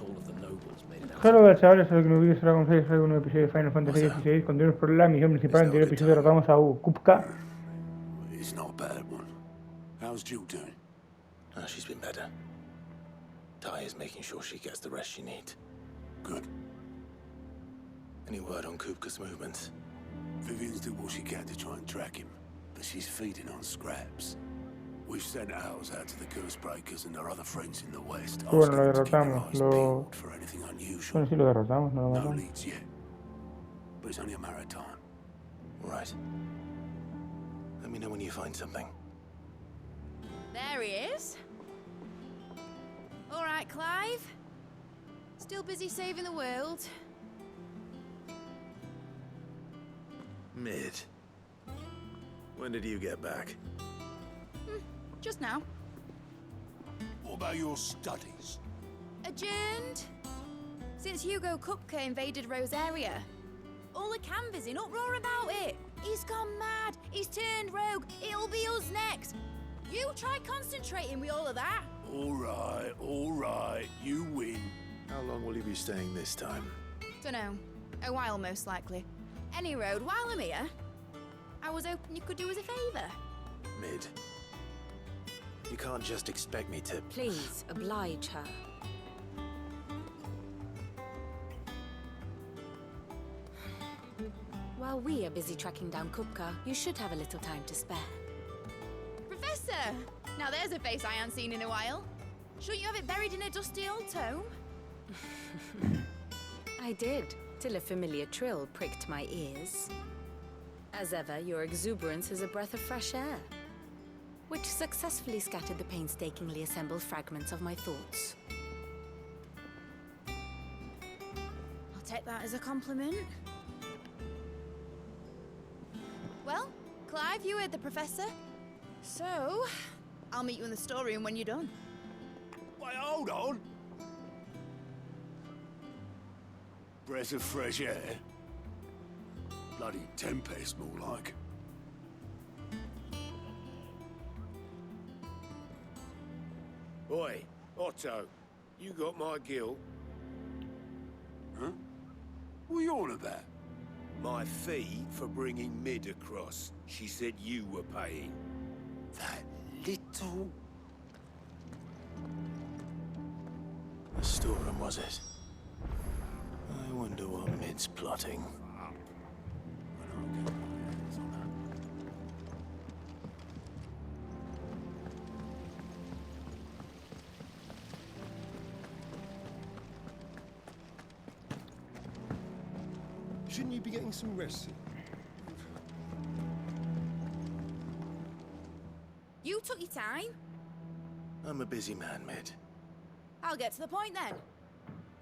not all of the nobles made it out. Hello, chavales, soy que TheDragon-fly, soy un nuevo episodio de Final Fantasy XVI. Continuamos por la misión principal. En el anterior episodio derrotamos a Kupka. It's not a bad one. How's Jill doing? She's been better. Ty is making sure she gets the rest she needs. Good. Any word on Kupka's movements? Vivian's did what she can to try and track him, but she's feeding on scraps. We've sent ours out to the curse breakers and our other friends in the west, Bueno, asking lo them to keep their derrotamos. eyes peeled for anything unusual. Bueno, sí, lo derrotamos, no lo No matamos. leads yet, but it's only a matter of time. Right. Let me know when you find something. There he is. All right, Clive. Still busy saving the world. Mid. When did you get back? Just now. What about your studies? Adjourned. Since Hugo Kupka invaded Rosaria. All the canvass in uproar about it. He's gone mad. He's turned rogue. It'll be us next. You try concentrating with all of that. All right, you win. How long will you be staying this time? Dunno. A while, most likely. Any road, while I'm here, I was hoping you could do us a favour. Mid. You can't just expect me to... Please, oblige her. While we are busy tracking down Kupka, you should have a little time to spare. Professor! Now there's a face I haven't seen in a while. Shouldn't you have it buried in a dusty old tome? I did, till a familiar trill pricked my ears. As ever, your exuberance is a breath of fresh air, which successfully scattered the painstakingly assembled fragments of my thoughts. I'll take that as a compliment. Well, Clive, you heard the professor. So, I'll meet you in the storeroom when you're done. Wait, hold on. Breath of fresh air. Bloody tempest, more like. Oi, Otto, you got my gill? Huh? What are you on about? My fee for bringing Mid across. She said you were paying. That little... The storeroom, was it? I wonder what Mid's plotting. Shouldn't you be getting some rest? You took your time. I'm a busy man, Mid. I'll get to the point then.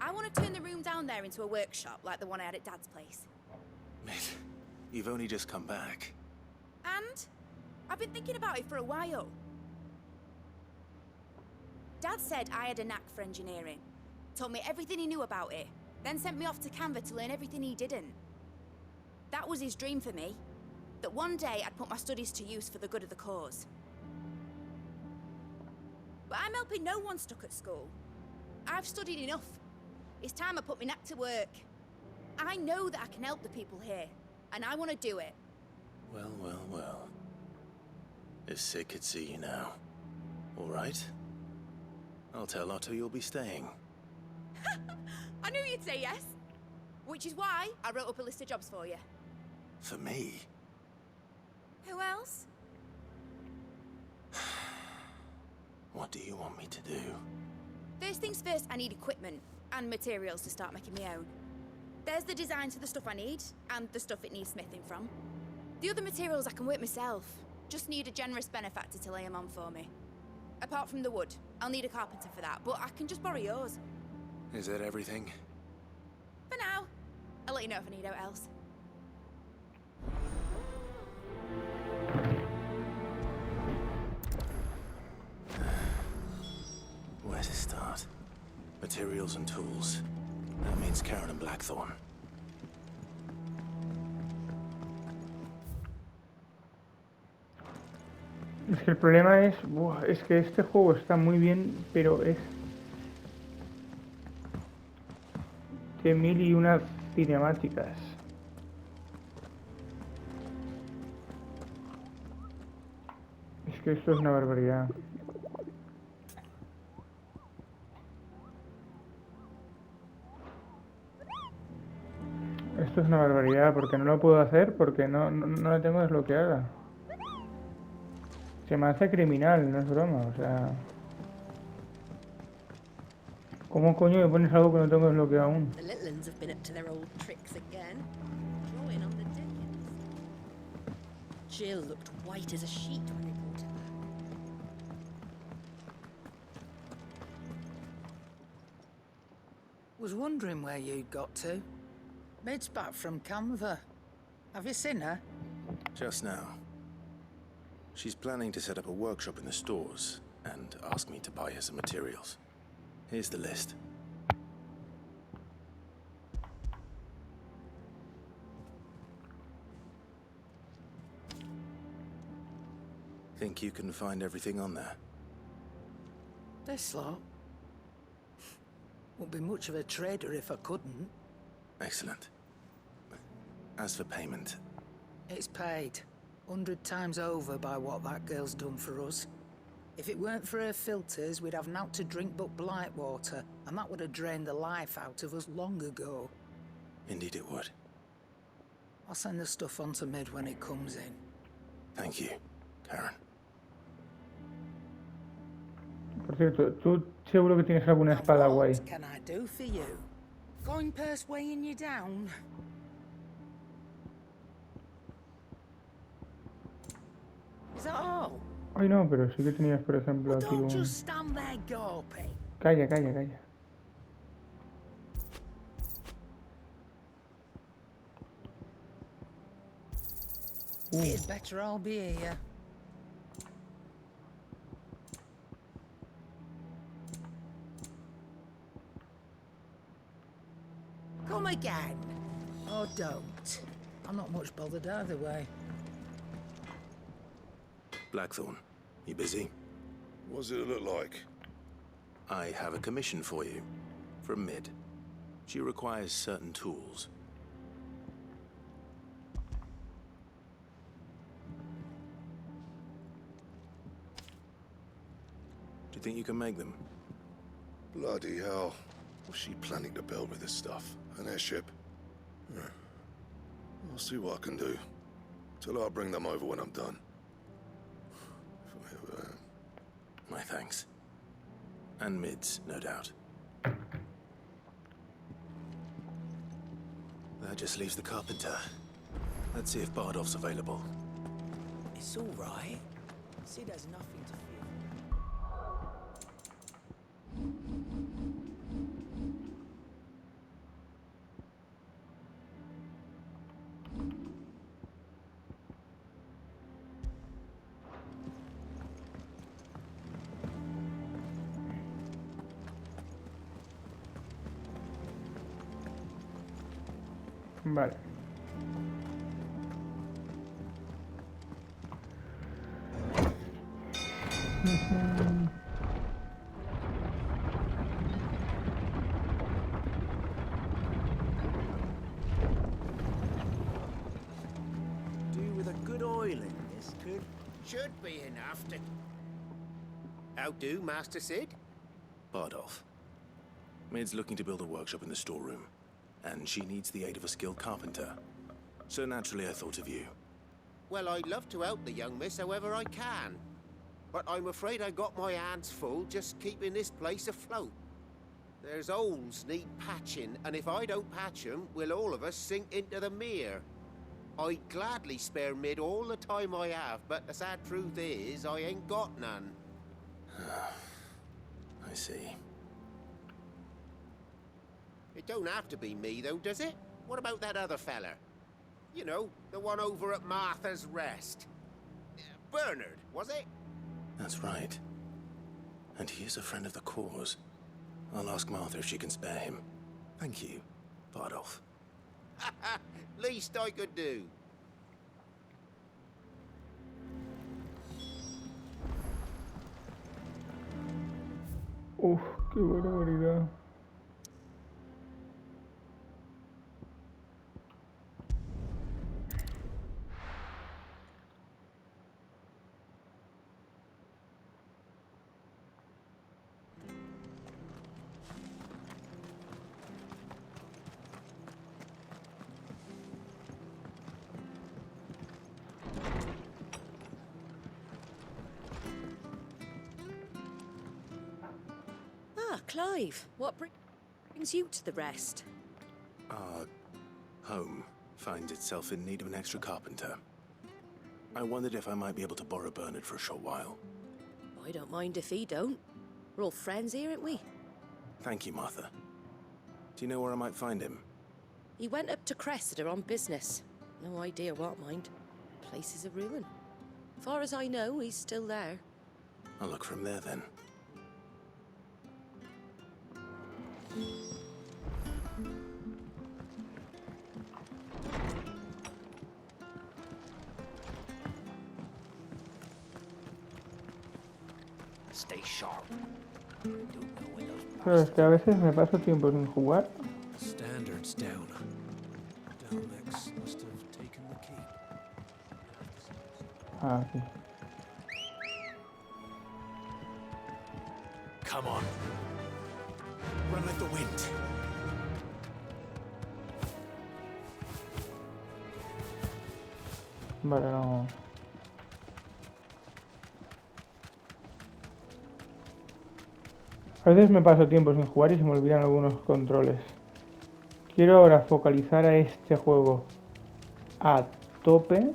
I want to turn the room down there into a workshop like the one I had at Dad's place. Mid, you've only just come back. And I've been thinking about it for a while. Dad said I had a knack for engineering. Told me everything he knew about it. Then sent me off to Canva to learn everything he didn't. That was his dream for me. That one day I'd put my studies to use for the good of the cause. But I'm helping no one stuck at school. I've studied enough. It's time I put my knack to work. I know that I can help the people here, and I want to do it. Well, well, well. If Sid could see you now. All right. I'll tell Otto you'll be staying. I knew you'd say yes. Which is why I wrote up a list of jobs for you. For me? Who else? What do you want me to do? First things first, I need equipment and materials to start making my own. There's the designs for the stuff I need, and the stuff it needs smithing from. The other materials I can work myself. Just need a generous benefactor to lay them on for me. Apart from the wood, I'll need a carpenter for that, but I can just borrow yours. Is that everything? For now. I'll let you know if I need out else. Where to start? Materials and tools. That means Karen and Blackthorn. Es que el problema es que este juego está muy bien, pero es Que 1001 cinemáticas. Es que esto es una barbaridad. Esto es una barbaridad porque no lo puedo hacer porque no la tengo desbloqueada. Se me hace criminal, no es broma, o sea... ¿Cómo coño me pones algo que no tengo desbloqueado aún? The little uns have been up to their old tricks again. Drawing on the Dickens. Jill looked white as a sheet when they brought her back. Was wondering where you'd got to. Mid's back from Canva. Have you seen her? Just now. She's planning to set up a workshop in the stores and ask me to buy her some materials. Here's the list. Think you can find everything on there? This lot. Wouldn't be much of a trader if I couldn't. Excellent. As for payment, It's paid 100 times over by what that girl's done for us. If it weren't for her filters, we'd have naught to drink but blight water, and that would have drained the life out of us long ago. indeed it would. I'll send the stuff on to Mid when it comes in. Thank you, Karen. Por cierto, tú seguro que tienes alguna espada guay. What can I do for you? Going purse weighing you down? Is that all? Ay no, pero sí que tenías, por ejemplo, Well, aquí don't un... just stand there gawping. Calla, calla, calla. It's better I'll be here. Come again. Or don't. I'm not much bothered either way. Blackthorn, you busy? What does it look like? I have a commission for you. From Mid. She requires certain tools. Do you think you can make them? Bloody hell. What's she planning to build with this stuff? An airship? I'll see what I can do. Tell her I'll bring them over when I'm done. My thanks. And Mid's, no doubt. That just leaves the carpenter. Let's see if Bardolph's available. It's all right. Sid has nothing to fear. Vale. Do with a good oil in this should be enough to... How do, Master Sid? Bardolph. Mid's looking to build a workshop in the storeroom, and she needs the aid of a skilled carpenter. So naturally I thought of you. Well, I'd love to help the young miss however I can. But I'm afraid I got my hands full just keeping this place afloat. There's holes need patching, and if I don't patch 'em, we'll all of us sink into the mere. I'd gladly spare Mid all the time I have, but the sad truth is, I ain't got none. I see. It don't have to be me, though, does it? What about that other fella? You know, the one over at Martha's Rest. Bernard, was it? That's right. And he is a friend of the cause. I'll ask Martha if she can spare him. Thank you, Bardolph. Least I could do. Uf, qué barbaridad. Clive, what brings you to the rest? Our home finds itself in need of an extra carpenter. I wondered if I might be able to borrow Bernard for a short while. I don't mind if he don't. We're all friends here, aren't we? Thank you, Martha. Do you know where I might find him? He went up to Cressida on business. No idea what, mind. Place is a ruin. Far as I know, he's still there. I'll look for him there then. Stay sharp. Pero es que a veces me paso tiempo sin jugar. Standards down. Dalmex must have taken the keep. Ah, sí. Come on. Run like the wind. Vale, no. A veces me paso tiempo sin jugar y se me olvidan algunos controles. Quiero ahora focalizar a este juego a tope.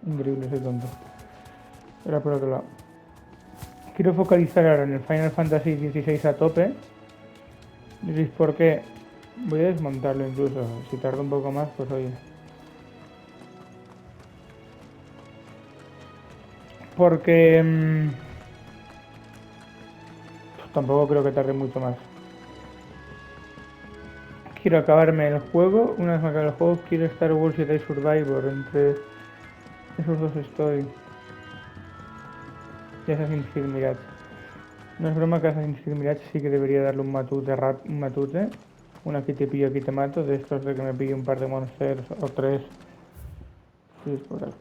Increíble ese tonto. Era por otro lado. Quiero focalizar ahora en el Final Fantasy XVI a tope. ¿Diréis por qué? Voy a desmontarlo incluso. Si tarda un poco más, pues oye. Porque... tampoco creo que tarde mucho más. Quiero acabarme el juego. Una vez me acabe el juego, quiero Star Wars Jedi Survivor. Entre esos dos estoy. Y Assassin's Creed Mirage. No es broma que Assassin's Creed Mirage sí que debería darle un matute. Un aquí te pillo, aquí te mato. De estos de que me pillo un par de monsters o tres. Sí, es por aquí.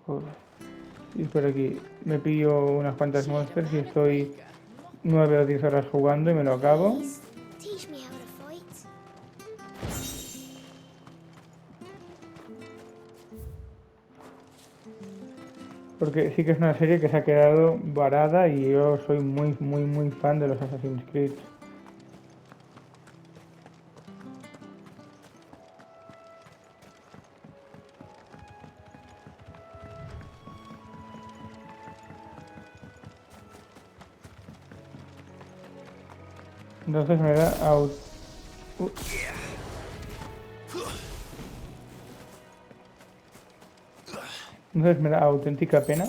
Joder. Sí, es por aquí. Me pillo unas cuantas monsters y estoy 9 o 10 horas jugando y me lo acabo. Teach me how to fight. Porque sí que es una serie que se ha quedado varada y yo soy muy fan de los Assassin's Creed. Entonces me da Entonces me da auténtica pena.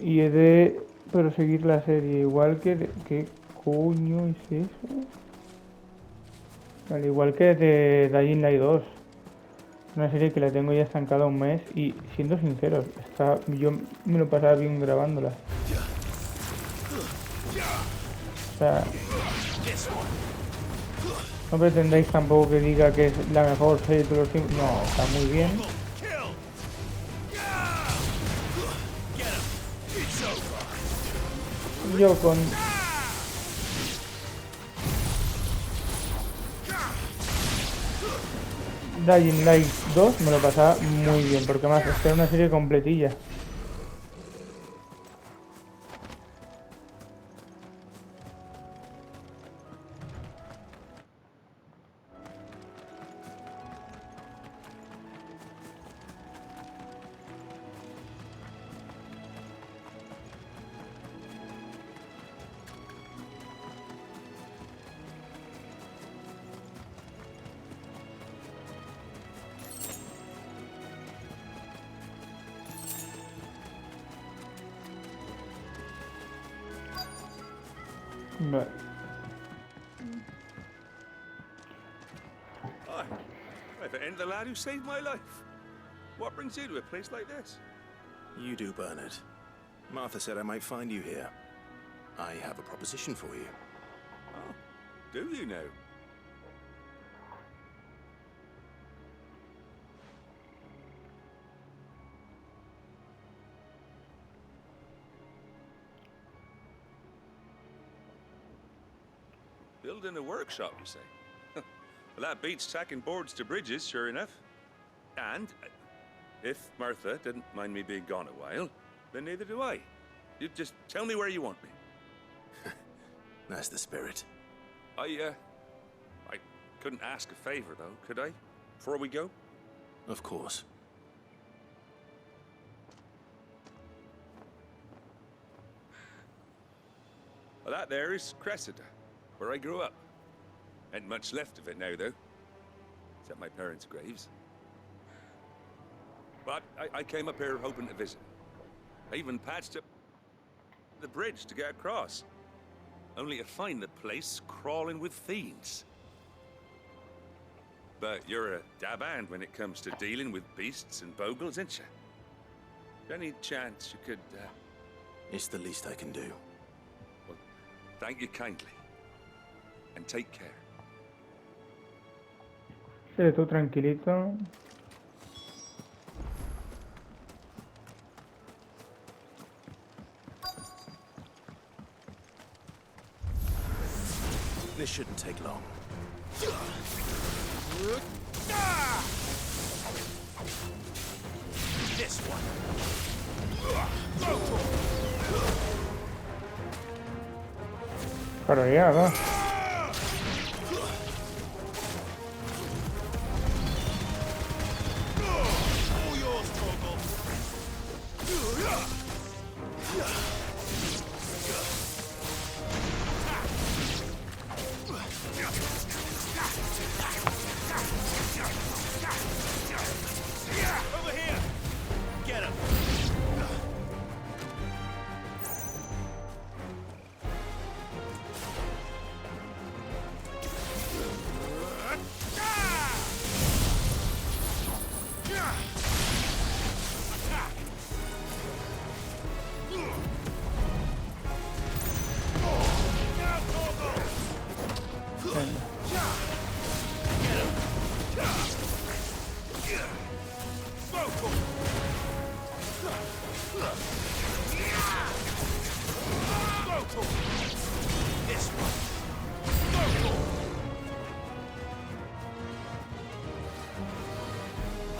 Y he de proseguir la serie igual que... ¿Qué coño es eso? Al igual que de Dying-Light 2. Una serie que la tengo ya estancada un mes y, siendo sinceros, yo me lo pasaba bien grabándola. O sea... No pretendáis tampoco que diga que es la mejor serie de todos los tiempos. No, está muy bien. Yo con... Dying Light 2 me lo pasaba muy bien, porque además es que era una serie completilla. Vale. Hi. If it ain't the lad who saved my life. What brings you to a place like this? You do, Bernard. Martha said I might find you here. I have a proposition for you. Oh, do you know? Building a workshop, you say? Well, that beats tacking boards to bridges, sure enough. And if Martha didn't mind me being gone a while, then neither do I. You just tell me where you want me. That's the spirit. I couldn't ask a favor, though, could I? Before we go? Of course. Well, that there is Cressida, where I grew up. Ain't much left of it now, though. Except my parents' graves. But I came up here hoping to visit. I even patched up the bridge to get across. Only to find the place crawling with fiends. But you're a dab hand when it comes to dealing with beasts and bogles, ain't you? Any chance you could, It's the least I can do. Well, thank you kindly. And take care. Sí, tú tranquilito. This shouldn't take long. This one. Para allá, va. Over here! Get him!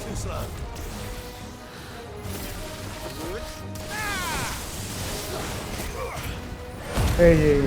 Too slow. Ey, ey, ey.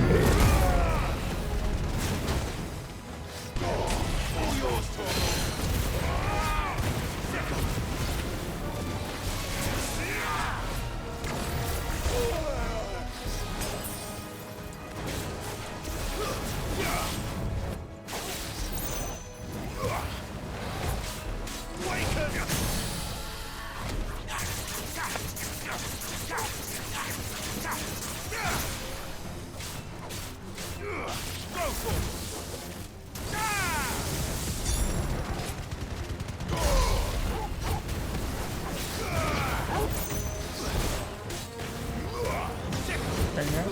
Venga.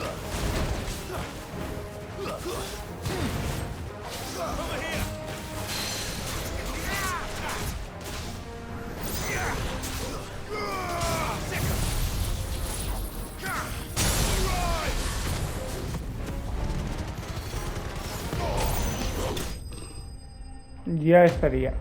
Ya estaría.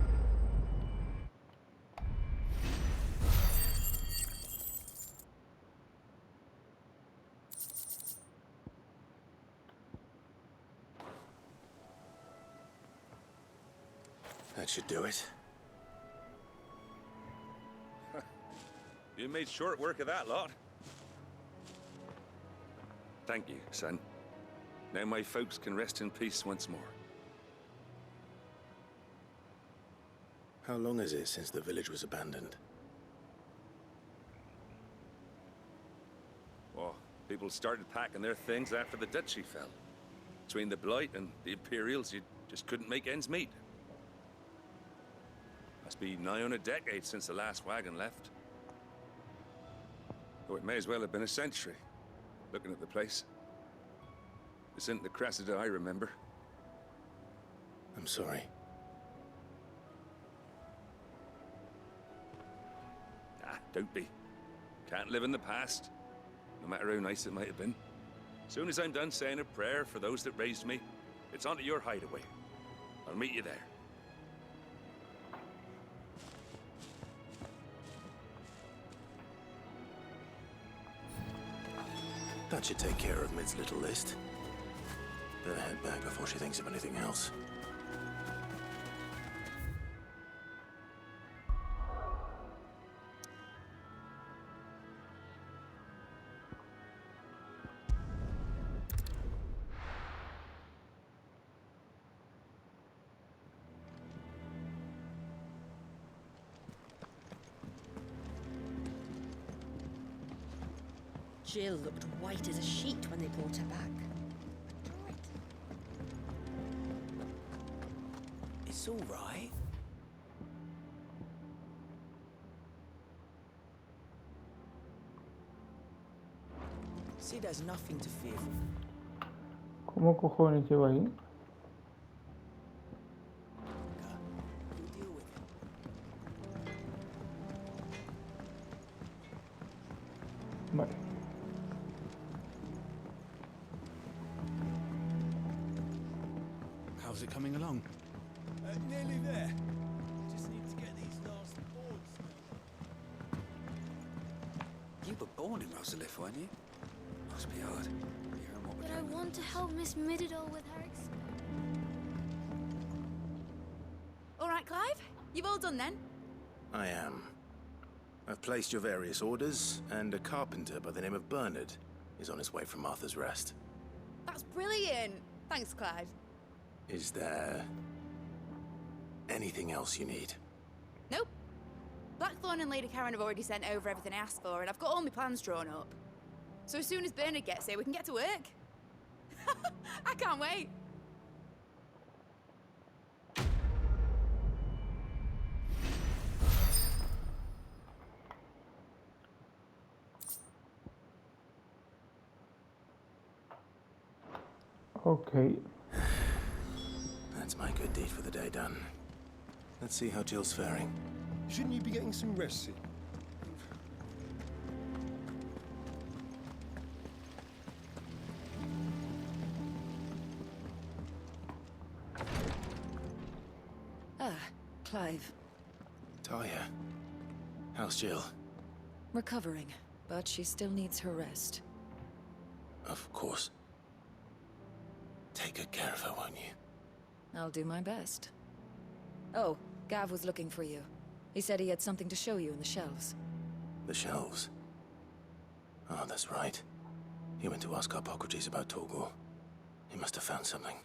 That should do it. You made short work of that lot. Thank you, son. Now my folks can rest in peace once more. How long is it since the village was abandoned? Well, people started packing their things after the duchy fell. Between the Blight and the Imperials, you just couldn't make ends meet. Must be nigh on a decade since the last wagon left. Oh, it may as well have been a century, looking at the place. This isn't the Cressida I remember. I'm sorry. Don't be. Can't live in the past, no matter how nice it might have been. Soon as I'm done saying a prayer for those that raised me, It's onto your hideaway. I'll meet you there. That should take care of Mid's little list. Better head back before she thinks of anything else. Jill looked white as a sheet when they brought her back. It's all right. Sid has nothing to fear from. ¿Cómo cojones llevo ahí? We'll deal with it. Vale. How's it coming along? Nearly there. Just need to get these last boards. You were born in Rosalith, weren't you? Must be hard. Hearing what we're But I doing. want to help Miss Mididol with her All right, Clive? You've all done then? I am. I've placed your various orders, and a carpenter by the name of Bernard is on his way from Martha's Rest. That's brilliant. Thanks, Clive. Is there anything else you need? Nope. Blackthorn and Lady Karen have already sent over everything I asked for, and I've got all my plans drawn up. So as soon as Bernard gets here, we can get to work. I can't wait. Okay. That's my good deed for the day done. Let's see how Jill's faring. Shouldn't you be getting some rest, Sid? Ah, Clive. Talia, how's Jill? Recovering, but she still needs her rest. Of course. Take good care of her, won't you? I'll do my best. Oh, Gav was looking for you. He said he had something to show you in the shelves. The shelves. Oh, that's right. He went to ask Hippocrates about Torgor. He must have found something.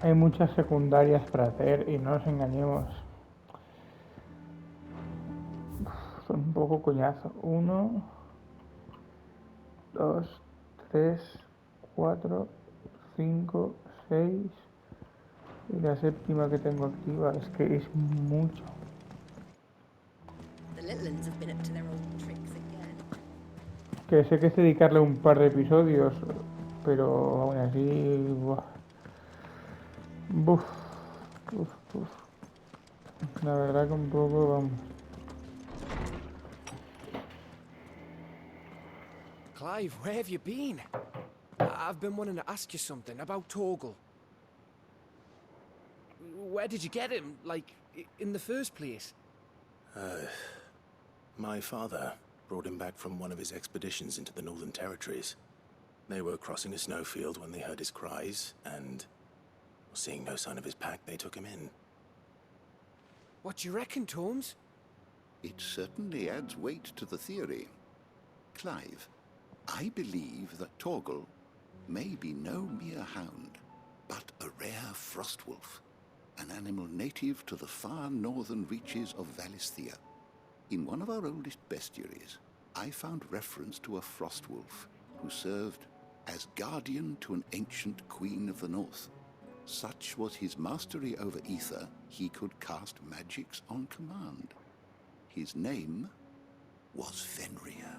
Hay muchas secundarias para hacer y no nos engañemos. Son un poco coñazo. 1, 2, 3, 4, 5, 6. Y la séptima que tengo activa es que es mucho. The little ones have been up to their old tricks again. Que sé que es dedicarle un par de episodios, pero aún así... Buah. Buf, buf, buf. La verdad que un poco, vamos. Clive, where have you been? I've been wanting to ask you something about Torgal. Where did you get him? Like, in the first place? My father brought him back from one of his expeditions into the Northern Territories. They were crossing a snowfield when they heard his cries, and... seeing no sign of his pack, they took him in. What do you reckon, Torms? It certainly adds weight to the theory. Clive, I believe that Torgal may be no mere hound, but a rare frostwolf, an animal native to the far northern reaches of Valisthea. In one of our oldest bestiaries, I found reference to a frostwolf who served as guardian to an ancient queen of the north. Such was his mastery over ether, he could cast magics on command. His name was Fenrir.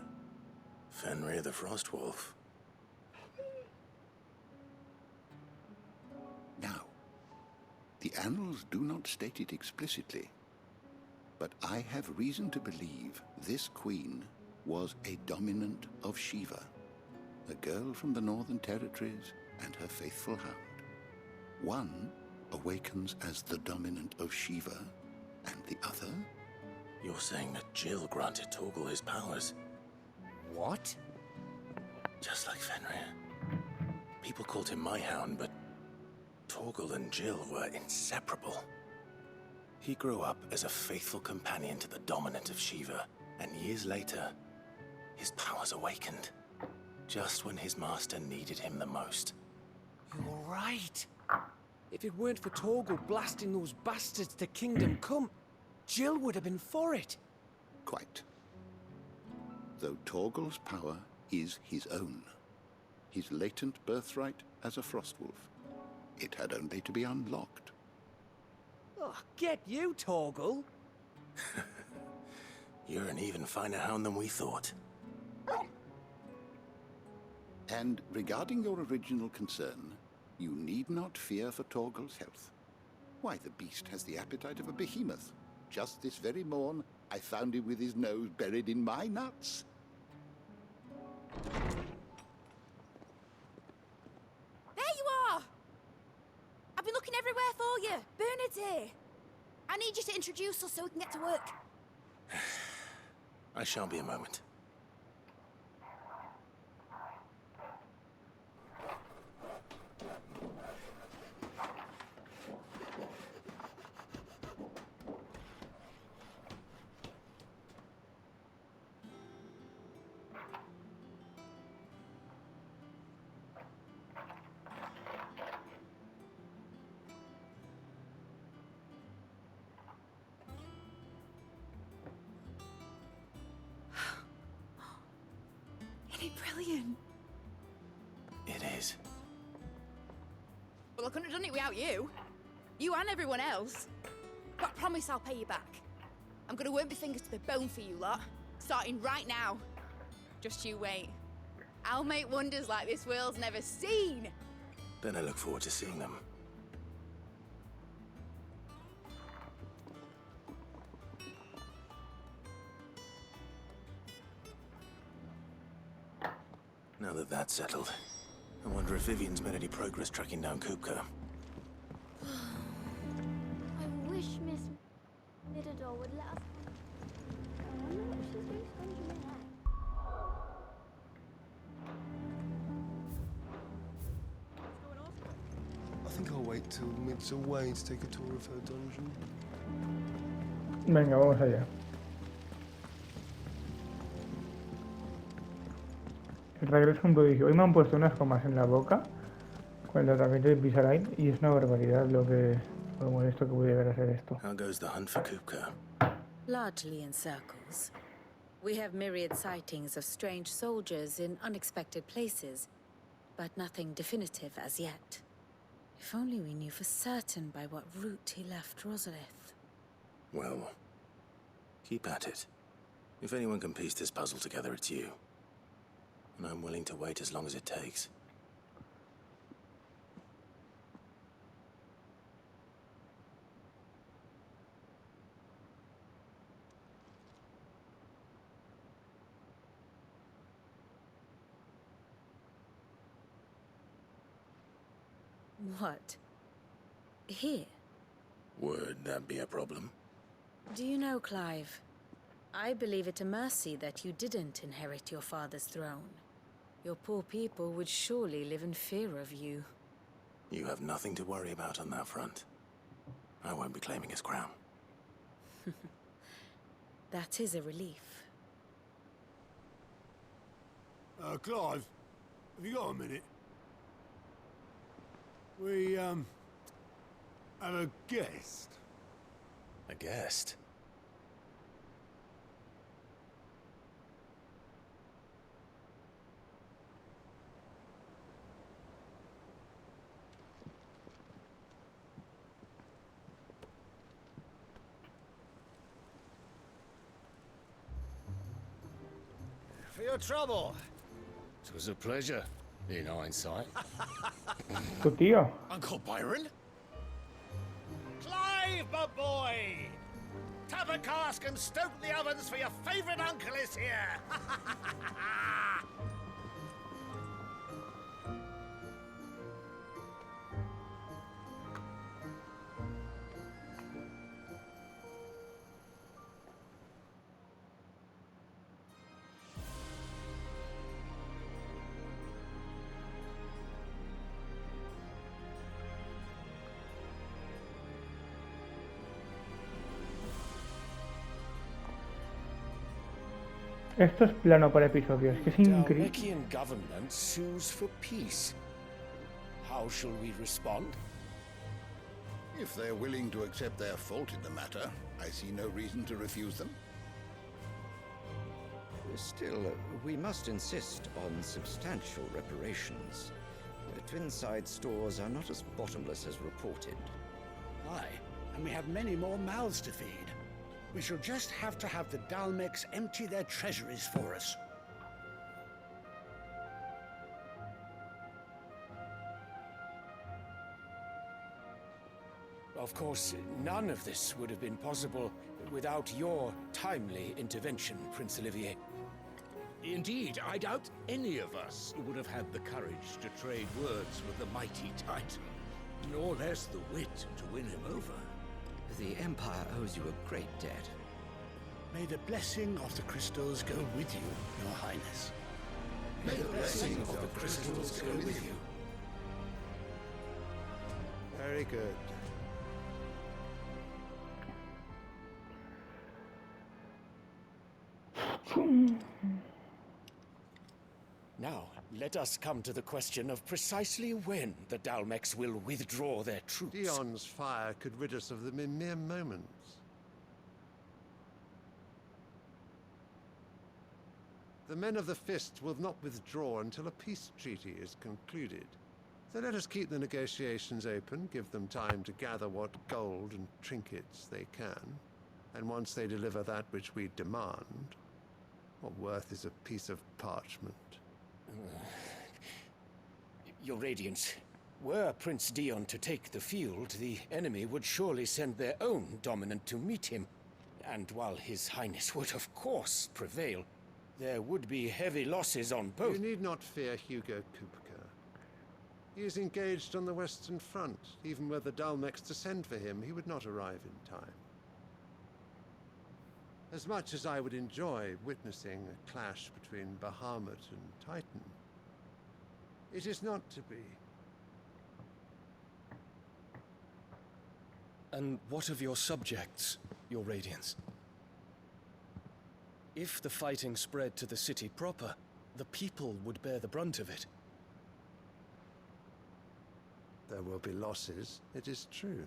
Fenrir the Frostwolf. Now, the annals do not state it explicitly, but I have reason to believe this queen was a dominant of Shiva, a girl from the Northern Territories and her faithful hound. One awakens as the dominant of Shiva, and the other? You're saying that Jill granted Torgal his powers? What? Just like Fenrir. People called him my hound, but Torgal and Jill were inseparable. He grew up as a faithful companion to the dominant of Shiva, and years later, his powers awakened. Just when his master needed him the most. You're right. If it weren't for Torgal blasting those bastards to Kingdom Come, Jill would have been for it. Quite. Though Torgal's power is his own. His latent birthright as a Frostwolf. It had only to be unlocked. Oh, get you, Torgal. You're an even finer hound than we thought. And regarding your original concern, you need not fear for Torgal's health. Why, the beast has the appetite of a behemoth. Just this very morn, I found him with his nose buried in my nuts. There you are! I've been looking everywhere for you. Bernard's here. I need you to introduce us so we can get to work. I shan't be a moment. Isn't it brilliant? It is. Well, I couldn't have done it without you. You and everyone else. But I promise I'll pay you back. I'm gonna work my fingers to the bone for you lot. Starting right now. Just you wait. I'll make wonders like this world's never seen. Then I look forward to seeing them. Now that that's settled, I wonder if Vivian's made any progress tracking down Kupka. I wish Miss Midador would let us. I wonder what she's doing scratching my neck. I think I'll wait till Mid's away to take a tour of her dungeon. Venga, vamos allá. El regreso es un prodigio. Hoy me han puesto unas comas en la boca con el tratamiento de Pisarain y es una barbaridad lo molesto que puede llegar a ser esto. How goes the hunt for Kupka? Largely in circles. We have myriad sightings of strange soldiers in unexpected places, but nothing definitive as yet. If only we knew for certain by what route he left Rosalith. Well, keep at it. If anyone can piece this puzzle together, it's you. And I'm willing to wait as long as it takes. What? Here? Would that be a problem? Do you know, Clive? I believe it a mercy that you didn't inherit your father's throne. Your poor people would surely live in fear of you. You have nothing to worry about on that front. I won't be claiming his crown. That is a relief. Clive, have you got a minute? We, have a guest. A guest? For your trouble? It was a pleasure, in hindsight. Tu tío. Uncle Byron? Clive, my boy! Tap a cask and stoke the ovens for your favorite uncle is here! Esto es plano por episodios, que es increíble. Dalmekian government sues for peace. How shall we respond? If they're willing to accept their fault in the matter, I see no reason to refuse them. Still, we must insist on substantial reparations. Twinside stores are not as bottomless as reported. Aye, and we have many more mouths to feed. We shall just have to have the Dalmecs empty their treasuries for us. Of course, none of this would have been possible without your timely intervention, Prince Olivier. Indeed, I doubt any of us would have had the courage to trade words with the mighty Titan, nor less the wit to win him over. The Empire owes you a great debt. May the blessing of the crystals go with you, Your Highness. May the blessing of the crystals go with you. Very good. Now, let us come to the question of precisely when the Dalmecs will withdraw their troops. Dion's fire could rid us of them in mere moments. The men of the Fist will not withdraw until a peace treaty is concluded. So let us keep the negotiations open, give them time to gather what gold and trinkets they can. And once they deliver that which we demand, what worth is a piece of parchment? Your Radiance, were Prince Dion to take the field, the enemy would surely send their own dominant to meet him. And while His Highness would of course prevail, there would be heavy losses on both. You need not fear Hugo Kupka. He is engaged on the Western Front. Even were the Dalmecs to send for him, he would not arrive in time. As much as I would enjoy witnessing a clash between Bahamut and Titan, it is not to be. And what of your subjects, Your Radiance? If the fighting spread to the city proper, the people would bear the brunt of it. There will be losses, it is true.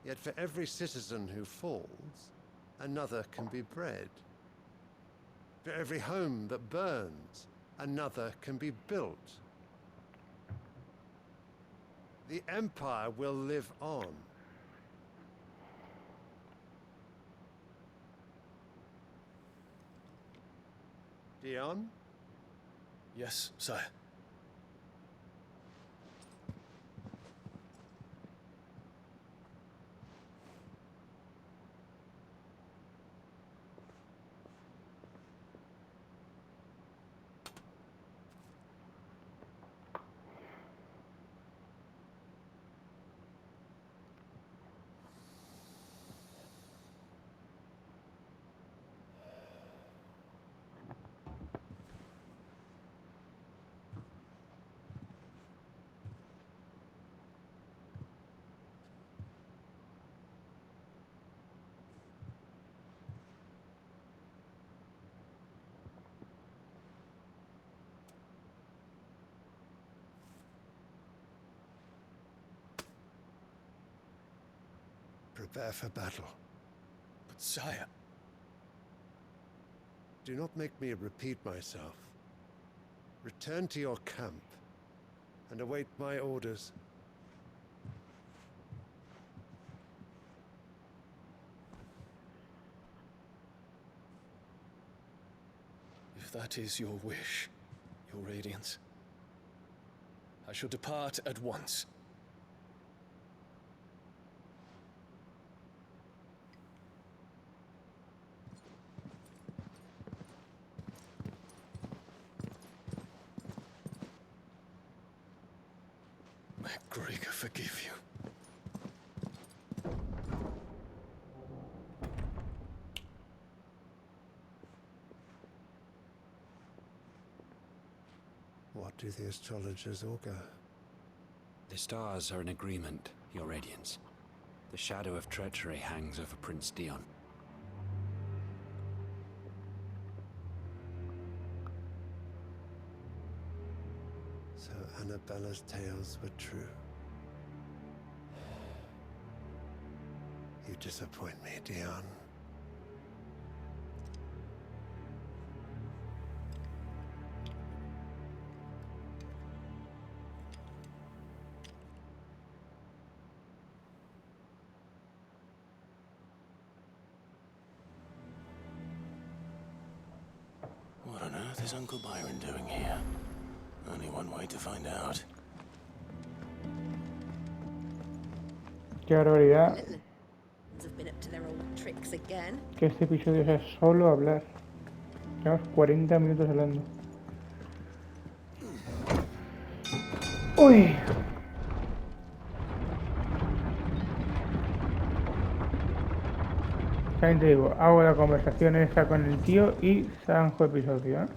Yet for every citizen who falls, another can be bred. For every home that burns, another can be built. The Empire will live on. Dion? Yes, sire. Prepare for battle. But sire... Do not make me repeat myself. Return to your camp and await my orders. If that is your wish, your radiance, I shall depart at once. May Gregor forgive you. What do the astrologers augur? The stars are in agreement, Your Radiance. The shadow of treachery hangs over Prince Dion. So Annabella's tales were true. You disappoint me, Dion. What on earth is Uncle Byron doing here? Only one way to find out. Qué barbaridad Have been up to their old tricks again. que este episodio sea solo hablar. Llevamos 40 minutos hablando. ¡Uy! También te digo, hago la conversación esa con el tío y zanjo episodio, ¿eh?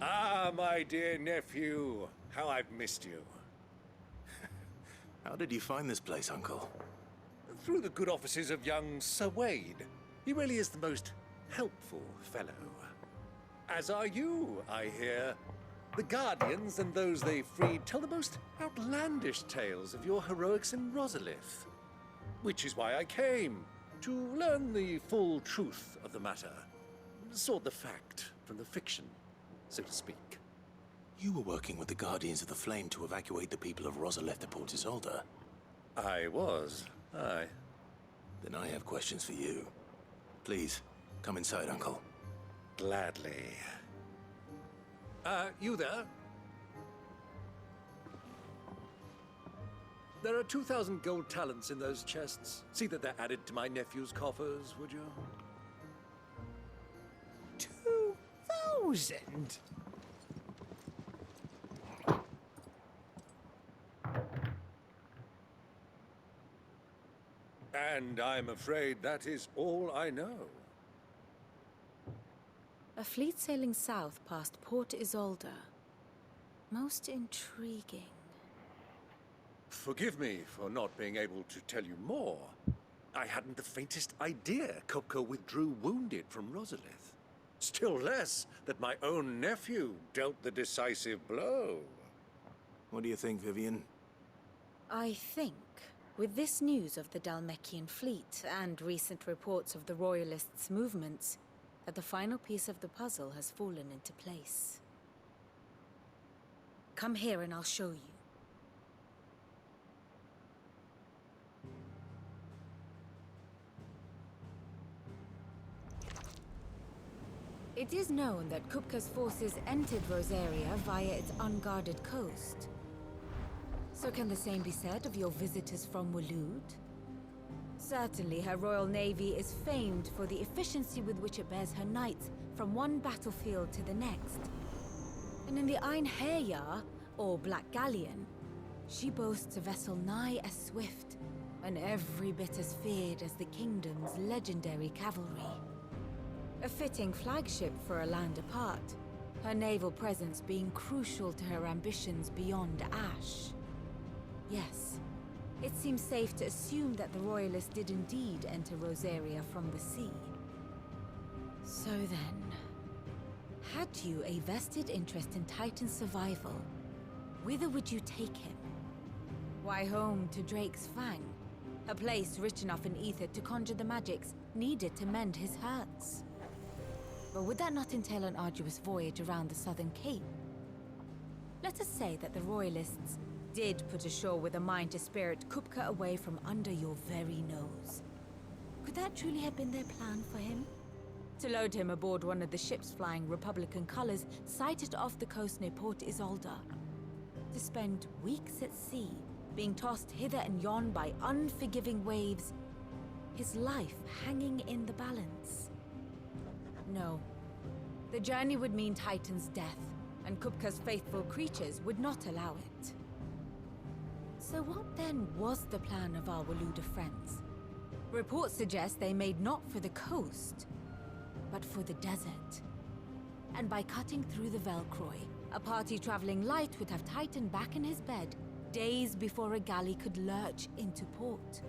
Ah, my dear nephew. How I've missed you. How did you find this place, Uncle? Through the good offices of young Sir Wade. He really is the most helpful fellow. As are you, I hear. The Guardians and those they freed tell the most outlandish tales of your heroics in Rosalith. Which is why I came, to learn the full truth of the matter. Sort the fact from the fiction, so to speak. You were working with the Guardians of the Flame to evacuate the people of Rosalith to Port Isolde. I was, aye. Then I have questions for you. Please, come inside, Uncle. Gladly. You there? There are 2,000 gold talents in those chests. See that they're added to my nephew's coffers, would you? 2,000? And I'm afraid that is all I know. A fleet sailing south past Port Isolde. Most intriguing. Forgive me for not being able to tell you more. I hadn't the faintest idea Kupka withdrew wounded from Rosalith. Still less that my own nephew dealt the decisive blow. What do you think, Vivian? I think, with this news of the Dhalmekian fleet and recent reports of the Royalists' movements, that the final piece of the puzzle has fallen into place. Come here and I'll show you. It is known that Kupka's forces entered Rosaria via its unguarded coast. So can the same be said of your visitors from Waloed? Certainly, her royal navy is famed for the efficiency with which it bears her knights from one battlefield to the next. And in the Einherjar, or Black Galleon, she boasts a vessel nigh as swift and every bit as feared as the kingdom's legendary cavalry. A fitting flagship for a land apart, her naval presence being crucial to her ambitions beyond Ash. Yes. It seems safe to assume that the Royalists did indeed enter Rosaria from the sea. So then, had you a vested interest in Titan's survival, whither would you take him? Why, home to Drake's Fang, a place rich enough in ether to conjure the magics needed to mend his hurts. But would that not entail an arduous voyage around the southern cape? Let us say that the Royalists did put ashore with a mind to spirit Kupka away from under your very nose. Could that truly have been their plan for him? To load him aboard one of the ships flying Republican colors sighted off the coast near Port Isolde. To spend weeks at sea, being tossed hither and yon by unforgiving waves, his life hanging in the balance. No. The journey would mean Titan's death, and Kupka's faithful creatures would not allow it. So what then was the plan of our Waluda friends? Reports suggest they made not for the coast, but for the desert. And by cutting through the Velcroy, a party traveling light would have Titan back in his bed days before a galley could lurch into port.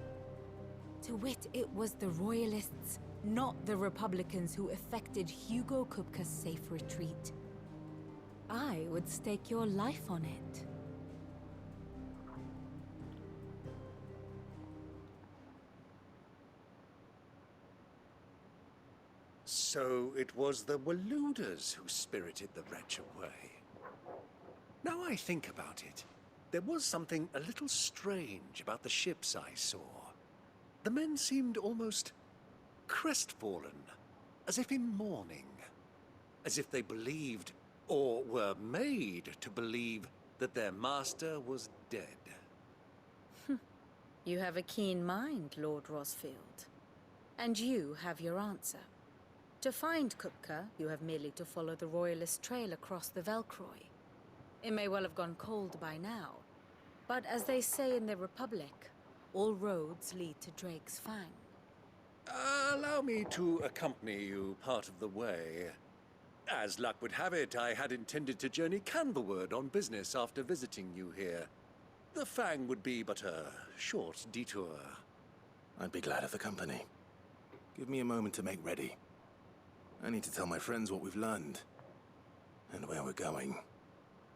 To wit, it was the Royalists, not the Republicans, who effected Hugo Kupka's safe retreat. I would stake your life on it. So it was the Waludas who spirited the wretch away. Now I think about it, there was something a little strange about the ships I saw. The men seemed almost crestfallen, as if in mourning, as if they believed, or were made to believe, that their master was dead. You have a keen mind, Lord Rosfield. And you have your answer. To find Kupka, you have merely to follow the Royalist trail across the Velcroy. It may well have gone cold by now, but as they say in the Republic, all roads lead to Drake's Fang. Allow me to accompany you part of the way. As luck would have it, I had intended to journey Canverward on business after visiting you here. The Fang would be but a short detour. I'd be glad of the company. Give me a moment to make ready. I need to tell my friends what we've learned, and where we're going.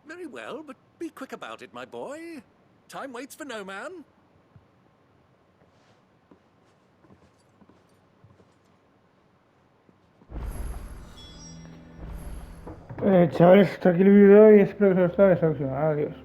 Very well, but be quick about it, my boy. Time waits for no man. Chavales, hasta aquí el vídeo de hoy. Espero que os haya gustado. Adiós.